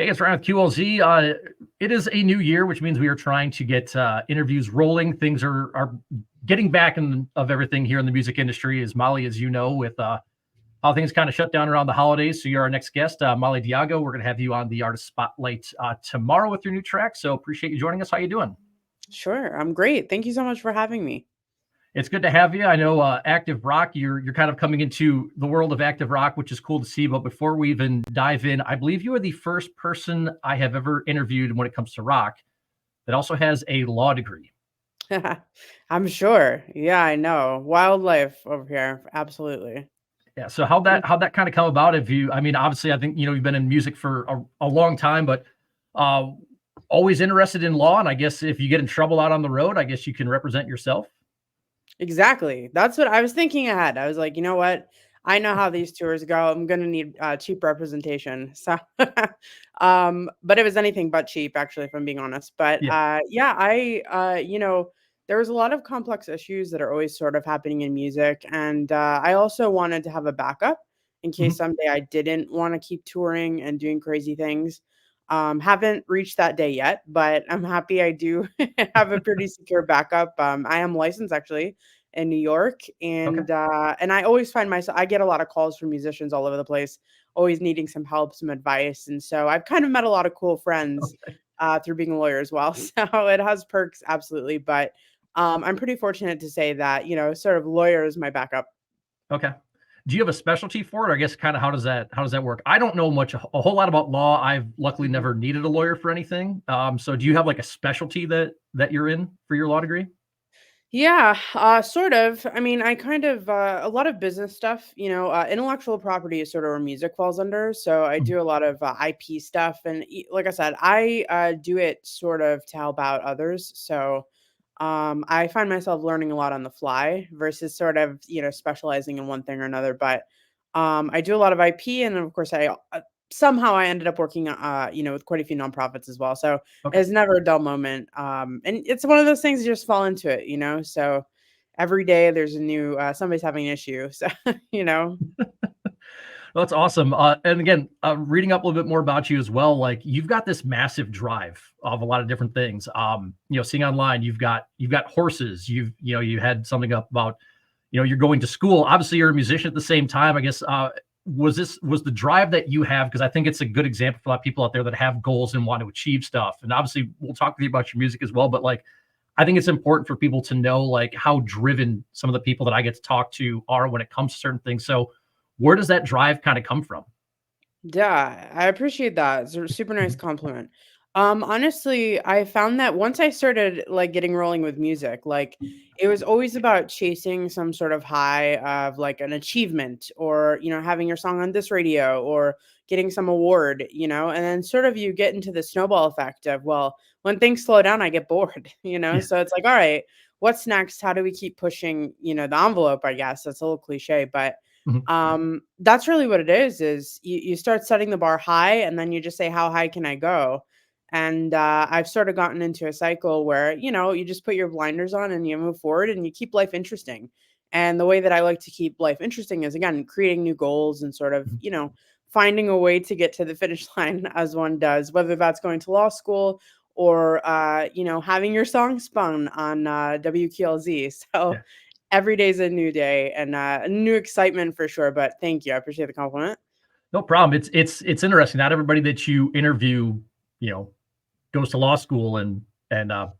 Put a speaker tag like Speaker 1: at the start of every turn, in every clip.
Speaker 1: Hey, it's Ryan with QLZ. It is a new year, which means we are trying to get interviews rolling. Things are getting back of everything here in the music industry, as Molly, as you know, with how things kind of shut down around the holidays. So you're our next guest, Molly Diago. We're going to have you on the Artist Spotlight tomorrow with your new track. So appreciate you joining us. How you doing?
Speaker 2: Sure, I'm great. Thank you so much for having me.
Speaker 1: It's good to have you. I know active rock. You're kind of coming into the world of active rock, which is cool to see. But before we even dive in, I believe you are the first person I have ever interviewed when it comes to rock that also has a law degree.
Speaker 2: I'm sure. Yeah, I know. Wildlife over here. Absolutely.
Speaker 1: Yeah. So how'd that kind of come about? Have you? I mean, obviously, I think you've been in music for a long time, but uh, always interested in law. And I guess if you get in trouble out on the road, I guess you can represent yourself.
Speaker 2: Exactly. That's what I was thinking ahead. I was like, you know what? I know how these tours go. I'm gonna need cheap representation. So, but it was anything but cheap, actually, if I'm being honest. But
Speaker 1: Yeah.
Speaker 2: yeah, there was a lot of complex issues that are always sort of happening in music, and I also wanted to have a backup in case
Speaker 1: Mhm.
Speaker 2: someday I didn't want to keep touring and doing crazy things. Haven't reached that day yet, but I'm happy I do have a pretty secure backup. I am licensed actually in New York,
Speaker 1: Okay.
Speaker 2: and I always find myself I get a lot of calls from musicians all over the place, always needing some help, some advice, and so I've kind of met a lot of cool friends through being a lawyer as well. So it has perks, absolutely, but I'm pretty fortunate to say that sort of lawyer is my backup.
Speaker 1: Okay. Do you have a specialty for it? Or I guess kind of how does that work? I don't know a whole lot about law. I've luckily
Speaker 2: Mhm.
Speaker 1: never needed a lawyer for anything. So do you have like a specialty that you're in for your law degree?
Speaker 2: Yeah, sort of. I mean, I kind of a lot of business stuff. Intellectual property is sort of where music falls under. So I
Speaker 1: Mhm.
Speaker 2: do a lot of IP stuff, and like I said, I do it sort of to help out others. So I find myself learning a lot on the fly versus sort of specializing in one thing or another. But I do a lot of IP, and of course, I somehow I ended up working with quite a few nonprofits as well. So
Speaker 1: Okay.
Speaker 2: it's never a dull moment. And it's one of those things you just fall into it. So every day there's a new somebody's having an issue. So, you know.
Speaker 1: Well, that's awesome. And again, reading up a little bit more about you as well, like you've got this massive drive of a lot of different things. Seeing online, you've got horses. You had something up about, you're going to school. Obviously, you're a musician at the same time. I guess was the drive that you have, because I think it's a good example for a lot of people out there that have goals and want to achieve stuff. And obviously, we'll talk with you about your music as well. But like, I think it's important for people to know like how driven some of the people that I get to talk to are when it comes to certain things. So where does that drive kind of come from?
Speaker 2: Yeah, I appreciate that. It's a super nice
Speaker 1: Mhm.
Speaker 2: compliment. Honestly, I found that once I started like getting rolling with music, like it was always about chasing some sort of high of like an achievement or, having your song on this radio or getting some award. And then sort of you get into the snowball effect of, well, when things slow down, I get bored,
Speaker 1: Yeah.
Speaker 2: So it's like, all right, what's next? How do we keep pushing, the envelope, I guess. That's a little cliche, but
Speaker 1: Mhm.
Speaker 2: that's really what it is you start setting the bar high and then you just say, how high can I go? And I've sort of gotten into a cycle where you just put your blinders on and you move forward and you keep life interesting. And the way that I like to keep life interesting is, again, creating new goals and sort of
Speaker 1: Mhm.
Speaker 2: finding a way to get to the finish line as one does, whether that's going to law school or having your song spun on WQLZ. So
Speaker 1: Yeah.
Speaker 2: every day's a new day and a new excitement for sure. But thank you. I appreciate the compliment.
Speaker 1: No problem. It's interesting. Not everybody that you interview, you know, goes to law school and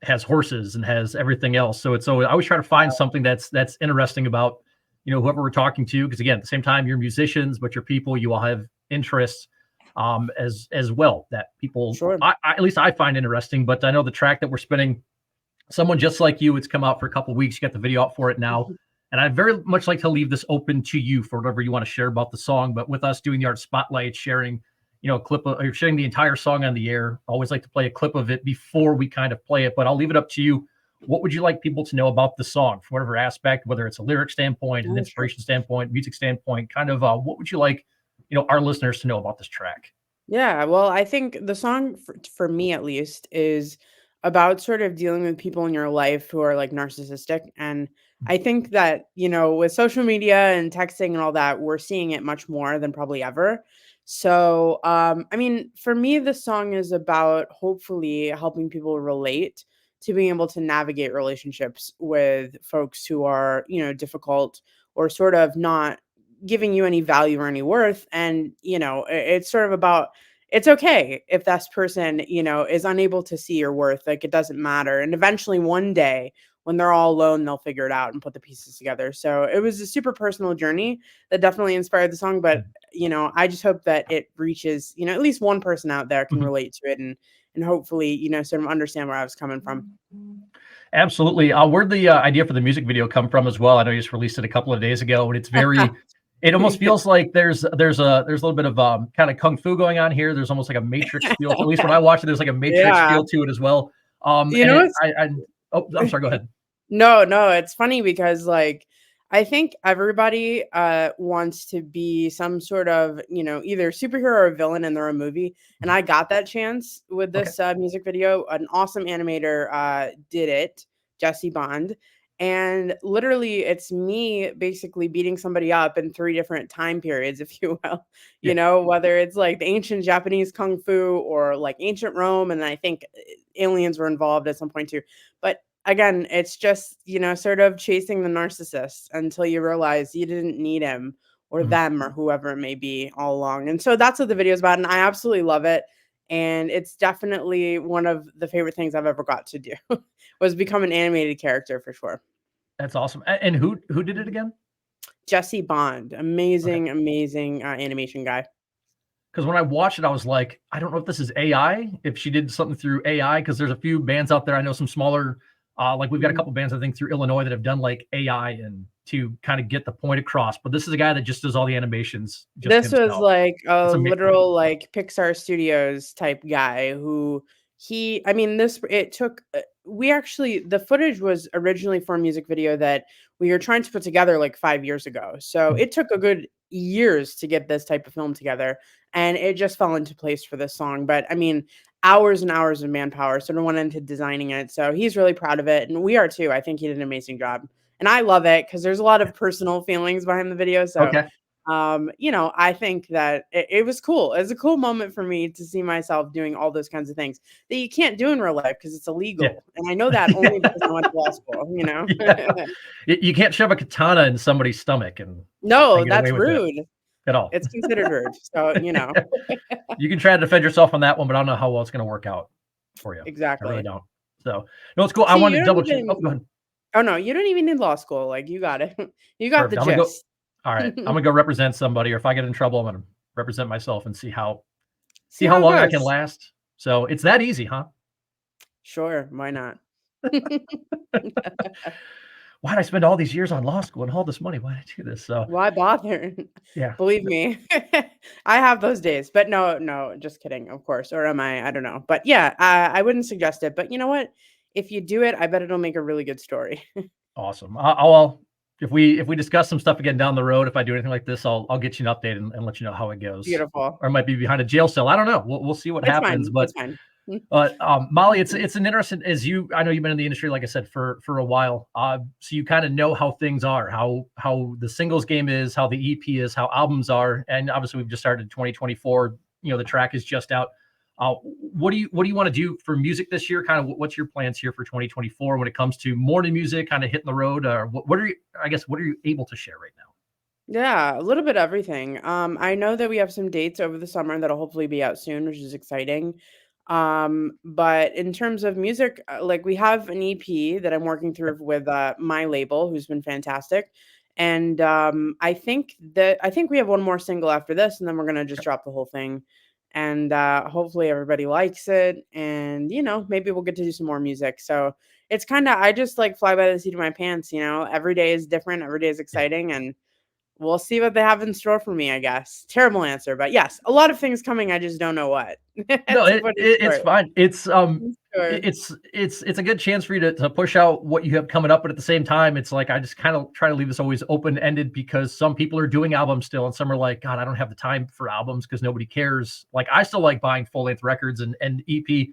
Speaker 1: has horses and has everything else. So I always try to find something that's interesting about, whoever we're talking to, because again, at the same time, you're musicians, but you're people, you all have interests as well that people
Speaker 2: Sure.
Speaker 1: at least I find interesting. But I know the track that we're spinning, someone just like you, it's come out for a couple of weeks. You got the video out for it now. And I'd very much like to leave this open to you for whatever you want to share about the song. But with us doing the art spotlight, sharing, a clip of, or sharing the entire song on the air, I always like to play a clip of it before we kind of play it. But I'll leave it up to you. What would you like people to know about the song from whatever aspect, whether it's a lyric standpoint, an
Speaker 2: Oh, sure.
Speaker 1: inspiration standpoint, music standpoint, kind of what would you like, our listeners to know about this track?
Speaker 2: Yeah, well, I think the song for me at least is about sort of dealing with people in your life who are like narcissistic. And I think that, with social media and texting and all that, we're seeing it much more than probably ever. So, I mean, for me, the song is about hopefully helping people relate to being able to navigate relationships with folks who are, difficult or sort of not giving you any value or any worth. And, it's sort of about it's okay if that person, is unable to see your worth. Like it doesn't matter. And eventually one day when they're all alone, they'll figure it out and put the pieces together. So it was a super personal journey that definitely inspired the song. But I just hope that it reaches, at least one person out there can
Speaker 1: Mhm.
Speaker 2: relate to it and hopefully, sort of understand where I was coming from.
Speaker 1: Absolutely. Where'd the idea for the music video come from as well? I know you just released it a couple of days ago, and it's very. It almost feels like there's a little bit of kind of kung fu going on here. There's almost like a Matrix feel. At least when I watch it, there's like a Matrix
Speaker 2: Yeah.
Speaker 1: feel to it as well.
Speaker 2: You
Speaker 1: And
Speaker 2: know
Speaker 1: it,
Speaker 2: what's
Speaker 1: I oh, I'm sorry. Go ahead.
Speaker 2: No, no, it's funny because like I think everybody wants to be some sort of, either superhero or villain in their own movie. And
Speaker 1: Mhm.
Speaker 2: I got that chance with
Speaker 1: Okay.
Speaker 2: this music video. An awesome animator did it, Jesse Bond. And literally it's me basically beating somebody up in three different time periods, if you will,
Speaker 1: Yeah.
Speaker 2: whether it's like the ancient Japanese kung fu or like ancient Rome. And I think aliens were involved at some point too. But again, it's just, sort of chasing the narcissist until you realize you didn't need him or
Speaker 1: Mhm.
Speaker 2: them or whoever it may be all along. And so that's what the video is about. And I absolutely love it. And it's definitely one of the favorite things I've ever got to do was become an animated character for sure.
Speaker 1: That's awesome. And who did it again?
Speaker 2: Jesse Bond,
Speaker 1: Okay.
Speaker 2: amazing, amazing animation guy.
Speaker 1: Because when I watched it, I was like, I don't know if this is AI, if she did something through AI, because there's a few bands out there. I know some smaller, like we've got a
Speaker 2: Mhm.
Speaker 1: couple bands, I think, through Illinois that have done like AI and to kind of get the point across. But this is a guy that just does all the animations just
Speaker 2: This was
Speaker 1: himself.
Speaker 2: like a
Speaker 1: It's amazing.
Speaker 2: literal, like, Pixar Studios type guy who I mean, this it took we actually the footage was originally for a music video that we were trying to put together, like, 5 years ago. So,
Speaker 1: Mhm.
Speaker 2: it took a good years to get this type of film together, and it just fell into place for this song. But, I mean, hours and hours of manpower sort of went into designing it, so he's really proud of it, and we are too. I think he did an amazing job. And I love it because there's a lot of personal feelings behind the video, so
Speaker 1: Okay.
Speaker 2: I think that it was cool. It was a cool moment for me to see myself doing all those kinds of things that you can't do in real life because it's
Speaker 1: Yeah.
Speaker 2: illegal. And I know that only because I went to law school.
Speaker 1: Yeah. You can't shove a katana in somebody's stomach and
Speaker 2: No,
Speaker 1: get away
Speaker 2: that's
Speaker 1: with it
Speaker 2: rude.
Speaker 1: at all.
Speaker 2: It's considered rude. So,
Speaker 1: You can try to defend yourself on that one, but I don't know how well it's going to work out for you. I really
Speaker 2: exactly.
Speaker 1: don't. So, no, it's cool. I
Speaker 2: See,
Speaker 1: wanted
Speaker 2: you
Speaker 1: to
Speaker 2: don't
Speaker 1: double check. Oh,
Speaker 2: even
Speaker 1: go ahead.
Speaker 2: oh no, you don't even need law school. Like you got it. You got the
Speaker 1: Perfect. I'm gonna go.
Speaker 2: gist.
Speaker 1: All right, I'm gonna go represent somebody, or if I get in trouble, I'm gonna represent myself and see
Speaker 2: See
Speaker 1: how
Speaker 2: how it
Speaker 1: long I can
Speaker 2: goes.
Speaker 1: last. So it's that easy, huh?
Speaker 2: Sure, why not?
Speaker 1: Why did I spend all these years on law school and all this money? Why did I do this? So
Speaker 2: Why bother?
Speaker 1: yeah,
Speaker 2: Believe me, I have those days. But no, no, just kidding, of course. Or am I? I don't know. But yeah, I wouldn't suggest it. But you know what? If you do it, I bet it'll make a really good story.
Speaker 1: awesome. I'll if we discuss some stuff again down the road, if I do anything like this, I'll get you an update and let you know how it goes.
Speaker 2: Beautiful.
Speaker 1: Or I might be behind a jail cell. I don't know. We'll see what
Speaker 2: It's
Speaker 1: happens.
Speaker 2: fine.
Speaker 1: But
Speaker 2: It's fine.
Speaker 1: Molly, it's an interesting as you. I know you've been in the industry, like I said, for a while. So you kind of know how things are, how the singles game is, how the EP is, how albums are, and obviously we've just started 2024. The track is just out. What do you want to do for music this year? Kind of what's your plans here for 2024 when it comes to more new music, kind of hitting the road? Or what are you? I guess what are you able to share right now?
Speaker 2: Yeah, a little bit of everything. I know that we have some dates over the summer that'll hopefully be out soon, which is exciting. But in terms of music, like we have an EP that I'm working through with my label, who's been fantastic. And I think we have one more single after this, and then we're gonna just drop the whole thing. And hopefully everybody likes it. And maybe we'll get to do some more music. So it's kind of I just like fly by the seat of my pants. Every day is different, every day is
Speaker 1: Yeah.
Speaker 2: exciting, and we'll see what they have in store for me, I guess. Terrible answer, but yes, a lot of things coming, I just don't know what.
Speaker 1: No,
Speaker 2: To put it
Speaker 1: it's
Speaker 2: short.
Speaker 1: fine.
Speaker 2: Sure.
Speaker 1: It's a good chance for you to push out what you have coming up, but at the same time, it's like I just kind of try to leave this always open ended because some people are doing albums still, and some are like, God, I don't have the time for albums because nobody cares. Like I still like buying full length records and EP.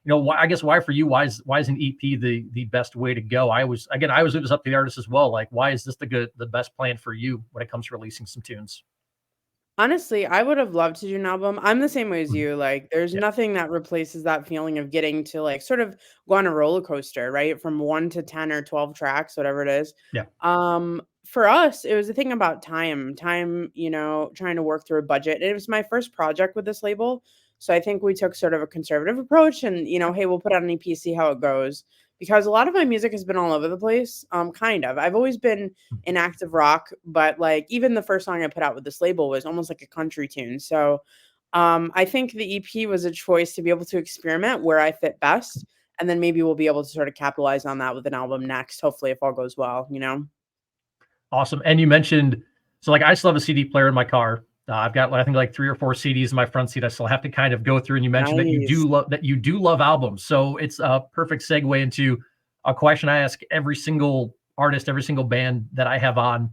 Speaker 1: Why? I guess why for you? Why is an EP the best way to go? I always leave this up to the artist as well. Like, why is this the best plan for you when it comes to releasing some tunes?
Speaker 2: Honestly, I would have loved to do an album. I'm the same way as
Speaker 1: Mhm.
Speaker 2: you. Like, there's
Speaker 1: Yeah.
Speaker 2: nothing that replaces that feeling of getting to like sort of go on a roller coaster, right? From 1 to 10 or 12 tracks, whatever it is.
Speaker 1: Yeah.
Speaker 2: For us, it was a thing about time, trying to work through a budget. It was my first project with this label. So I think we took sort of a conservative approach and, hey, we'll put out an EP, see how it goes. Because a lot of my music has been all over the place. Kind of. I've always been in active rock, but like even the first song I put out with this label was almost like a country tune. So I think the EP was a choice to be able to experiment where I fit best. And then maybe we'll be able to sort of capitalize on that with an album next, hopefully, if all goes well.
Speaker 1: Awesome. And you mentioned, so like I still have a CD player in my car. I've got I think like 3 or 4 CDs in my front seat. I still have to kind of go through. And you mentioned that
Speaker 2: Nice.
Speaker 1: you do love albums. So it's a perfect segue into a question I ask every single artist, every single band that I have on.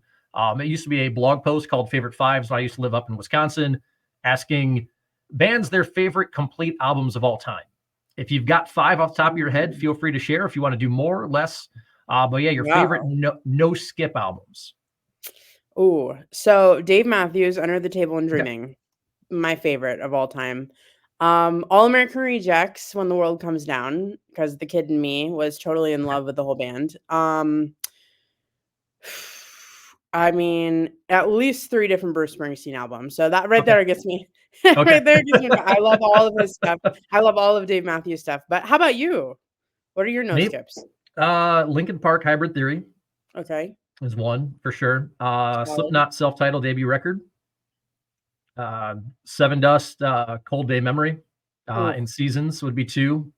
Speaker 1: It used to be a blog post called Favorite Fives when I used to live up in Wisconsin, asking bands their favorite complete albums of all time. If you've got 5 off the top of your head, feel free to share. If you want to do more, less, but yeah, your favorite
Speaker 2: Wow.
Speaker 1: no skip albums.
Speaker 2: Oh, so Dave Matthews, Under the Table and
Speaker 1: Okay.
Speaker 2: Dreaming, my favorite of all time. All American Rejects, When the World Comes Down, because the kid in me was totally in
Speaker 1: Okay.
Speaker 2: love with the whole band. I mean, at least 3 different Bruce Springsteen albums. So that right
Speaker 1: Okay.
Speaker 2: there gets me
Speaker 1: Okay.
Speaker 2: right there gets me. I love all of his stuff. I love all of Dave Matthews stuff. But how about you? What are your no
Speaker 1: Name
Speaker 2: skips?
Speaker 1: Linkin Park Hybrid Theory
Speaker 2: Okay.
Speaker 1: is one for sure.
Speaker 2: Solid.
Speaker 1: Slipknot self-titled debut record. Seven Dust, Cold Day Memory,
Speaker 2: Oh,
Speaker 1: in Seasons would be 2.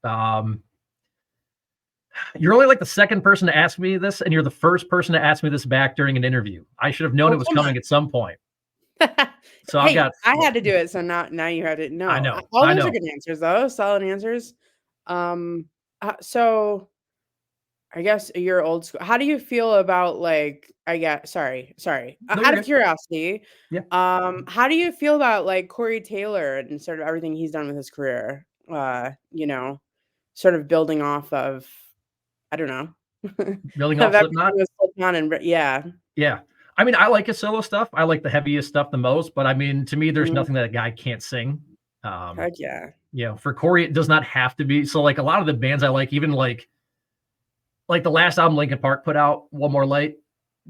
Speaker 1: You're only like the second person to ask me this, and you're the first person to ask me this back during an interview. I should have known
Speaker 2: oh,
Speaker 1: it was
Speaker 2: come on.
Speaker 1: coming at some point. So I've
Speaker 2: Hey,
Speaker 1: got
Speaker 2: I had to do it, so now you have to
Speaker 1: I
Speaker 2: no.
Speaker 1: know,
Speaker 2: All
Speaker 1: I
Speaker 2: those are
Speaker 1: know.
Speaker 2: good answers, though, solid answers. Um, so I guess you're old school. How do you feel about, like I get sorry,
Speaker 1: No,
Speaker 2: out
Speaker 1: you're
Speaker 2: of
Speaker 1: good.
Speaker 2: curiosity,
Speaker 1: Yeah.
Speaker 2: how do you feel about, like, Corey Taylor and sort of everything he's done with his career? Sort of building off of I don't know,
Speaker 1: Building
Speaker 2: of
Speaker 1: off
Speaker 2: everything
Speaker 1: Slipknot.
Speaker 2: with Slipknot and yeah.
Speaker 1: Yeah. I mean, I like his solo stuff. I like the heaviest stuff the most, but I mean, to me, there's
Speaker 2: Mhm.
Speaker 1: nothing that a guy can't sing. Um,
Speaker 2: Heck yeah.
Speaker 1: for Corey, it does not have to be. So like a lot of the bands I like, even like the last album Linkin Park put out, One More Light.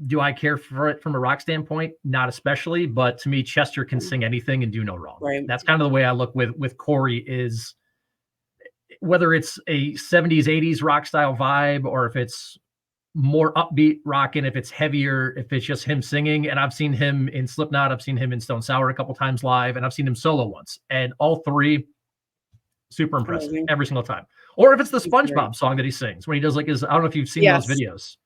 Speaker 1: Do I care for it from a rock standpoint? Not especially, but to me, Chester can sing anything and do no wrong.
Speaker 2: Right.
Speaker 1: That's kind of the way I look with Corey is whether it's a 70s, 80s rock style vibe or if it's more upbeat rocking, if it's heavier, if it's just him singing. And I've seen him in Slipknot, I've seen him in Stone Sour a couple times live, and I've seen him solo once. And all 3 super impressive
Speaker 2: Amazing.
Speaker 1: every single time. Or if it's the
Speaker 2: He's great.
Speaker 1: SpongeBob song that he sings when he does like his I don't know if you've seen those
Speaker 2: Yes.
Speaker 1: videos.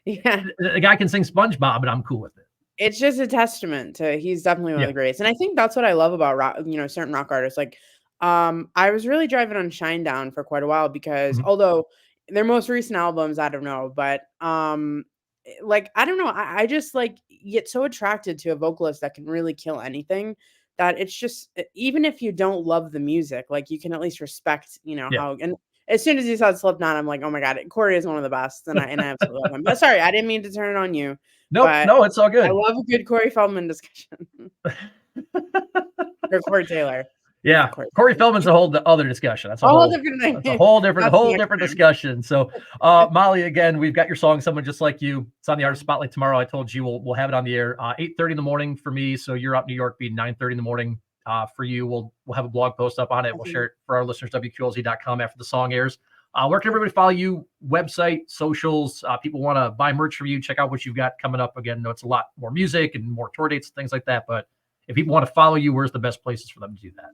Speaker 2: Yeah.
Speaker 1: The guy can sing SpongeBob and I'm cool with it.
Speaker 2: It's just a testament to he's definitely one of
Speaker 1: Yeah.
Speaker 2: the greats, and I think that's what I love about rock certain rock artists, like, I was really driving on Shinedown for quite a while because
Speaker 1: Mhm.
Speaker 2: although their most recent albums, I don't know, but, like, I don't know, I just, like, get so attracted to a vocalist that can really kill anything that it's just even if you don't love the music, like, you can at least respect,
Speaker 1: Yeah.
Speaker 2: how and as soon as you said Slipknot, I'm like, "Oh my god, Corey is one of the best," and I absolutely love him, but sorry, I didn't mean to turn it on you,
Speaker 1: Nope.
Speaker 2: but
Speaker 1: No, it's all
Speaker 2: I
Speaker 1: good.
Speaker 2: love a good Corey Feldman discussion. Or Corey Taylor.
Speaker 1: Yeah.
Speaker 2: Corey
Speaker 1: Corey
Speaker 2: Taylor.
Speaker 1: Feldman's a whole other discussion.
Speaker 2: A whole different thing.
Speaker 1: That's a whole different
Speaker 2: That's
Speaker 1: whole
Speaker 2: next
Speaker 1: different
Speaker 2: time.
Speaker 1: discussion. So, Molly, again, we've got your song, Someone Just Like You. It's on the Artist Spotlight tomorrow. I told you we'll have it on the air 8:30 in the morning for me. So you're up New York, be 9:30 in the morning for you. We'll have a blog post up on it. We'll share
Speaker 2: Awesome.
Speaker 1: it for our listeners, WQLZ.com after the song airs. Where can everybody follow you? Website, socials, people want to buy merch from you, check out what you've got coming up. Again, I know it's a lot more music and more tour dates and things like that. But if people want to follow you, where's the best places for them to do that?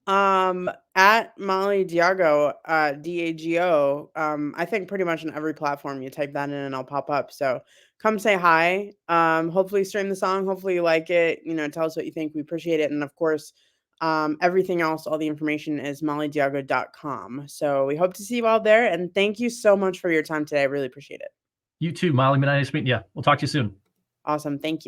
Speaker 2: At Molly Diago, DAGO, I think pretty much on every platform you type that in and I'll pop up. So come say hi. Hopefully stream the song. Hopefully you like it. Tell us what you think. We appreciate it. And of course, everything else, all the information is mollydiago.com. So we hope to see you all there. And thank you so much for your time today. I really appreciate it.
Speaker 1: You too, Molly. Nice meeting you. We'll talk to you soon.
Speaker 2: Awesome. Thank you.